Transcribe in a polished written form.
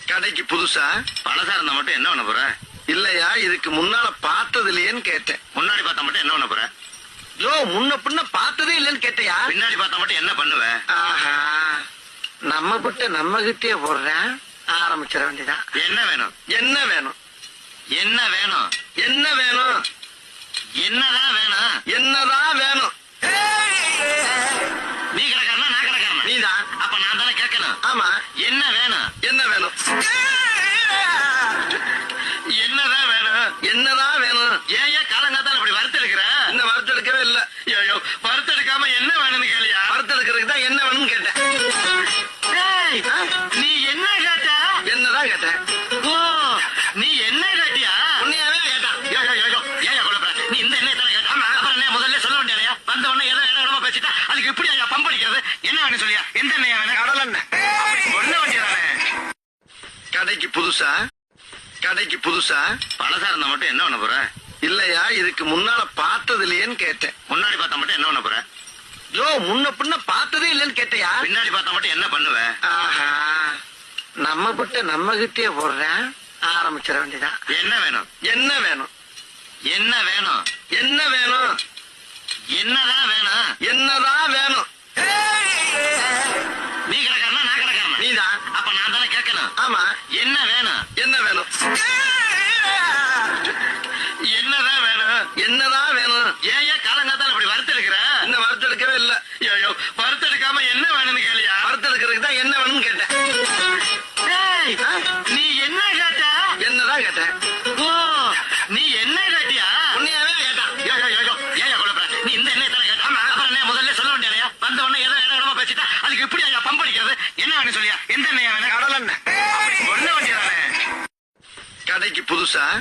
கடைக்கு புதுசா? பழசா இருந்தா மட்டும் என்ன பண்ண போற? இல்லையா, இதுக்கு முன்னால பார்த்தது இல்லையேன்னு கேட்டேன். முன்னாடி பார்த்தா மட்டும் என்ன பண்ண போற? யோ, முன்ன பின்ன பார்த்ததே இல்லைன்னு கேட்டையா? பின்னாடி பார்த்தா மட்டும் என்ன பண்ணுவ? ஆஹா, நம்ம கிட்ட நம்ம கிட்டே போடுறேன். ஆரம்பிச்சிட வேண்டியதான். என்ன வேணும்? என்ன வேணும்? என்ன வேணும்? என்ன வேணும்? என்னதான் வேணும்? என்னதான் வேணும்? நீ கிடக்காரனா நான் கிடக்காரனா? நீதான். அப்ப நான் தானே கேட்கணும். ஆமா. என்ன வேணும்? என்ன வேணும்? என்னதான் வேணும்? என்னதான் வேணும்? ஏன் காலங்காத்தால இப்படி வறுத்தெடுக்கிற? இன்னும் வறுத்தெடுக்கவே இல்ல. ஐயோ, வறுத்தெடுக்காம என்ன வேணும்னு கேளியா? வறுத்தெடுக்கிறதுக்கு தான் என்ன வேணும்னு கேட்டேன். டேய், ஆ? நீ என்ன கேட்ட? என்னதான் கேட்டேன்? ஓ, நீ என்ன கேட்டியா? உன்னையாவே கேட்டான். ஐயோ, ஐயோ, ஐயோ, ஏன் குழப்பற? நீ இந்த எண்ணெய் தானே கேட்ட? ஆமா. அப்புறம் என்ன முதல்ல சொல்ல வேண்டியதையா? வந்த உடனே ஏதோ இடமா பேசிட்டா அதுக்கு எப்படி ஐயா பம்ப் அடிக்கிறது? என்ன வேணும் சொல்லியா? எந்த எண்ணெயா வேணும்? கடல் எண்ணெய். சொல்ல வேண்டியதானே. கடைக்கு புதுசா? கடைக்கு புதுசா? பழசா இருந்தா மட்டும் என்ன பண்ண போற? இல்லையா, இதுக்கு முன்னால பார்த்தது இல்லையேன்னு கேட்டேன். முன்னாடி பார்த்தா மட்டும் என்ன பண்ண போற? யோ, முன்ன பின்ன பார்த்ததே இல்லைன்னு கேட்டையா? பின்னாடி பார்த்தா மட்டும் என்ன பண்ணுவ? ஆஹா, நம்ம கிட்ட நம்ம கிட்டே போடுறேன். ஆரம்பிச்சிட வேண்டியதான். என்ன வேணும்? என்ன வேணும்? என்ன வேணும்? என்ன வேணும்? என்னதான் வேணும்? என்னதான் வேணும்? நீ கிடக்காரனா நான் கிடக்காரனா? நீதான். அப்ப நான் தானே கேட்கணும். ஆமா. என்ன வேணும்? என்ன வேணும்? என்னதான் வேணும்? என்னதான் வேணும்? ஏன் காலங்காத்தால இப்படி வறுத்தெடுக்கிற? இன்னும் வறுத்தெடுக்கவே இல்ல. ஐயோ, வறுத்தெடுக்காம என்ன வேணும்னு கேளியா? வறுத்தெடுக்கிறதுக்கு தான் என்ன வேணும்னு கேட்டேன். டேய், ஆ? நீ என்ன கேட்ட? என்னதான் கேட்டேன்? ஓ, நீ என்ன கேட்டியா? உன்னையாவே கேட்டான். ஐயோ, ஐயோ, ஐயோ, ஏன் குழப்பற? நீ இந்த எண்ணெய் தானே கேட்ட? ஆமா. அப்புறம் என்ன முதல்ல சொல்ல வேண்டியதையா? வந்த உடனே ஏதோ இடமா பேசிட்டா அதுக்கு எப்படி ஐயா பம்ப் அடிக்கிறது? என்ன வேணும் சொல்லியா? எந்த எண்ணெயா வேணும்? கடல் எண்ணெய். சொல்ல வேண்டியதானே. கடைக்கு புதுசா?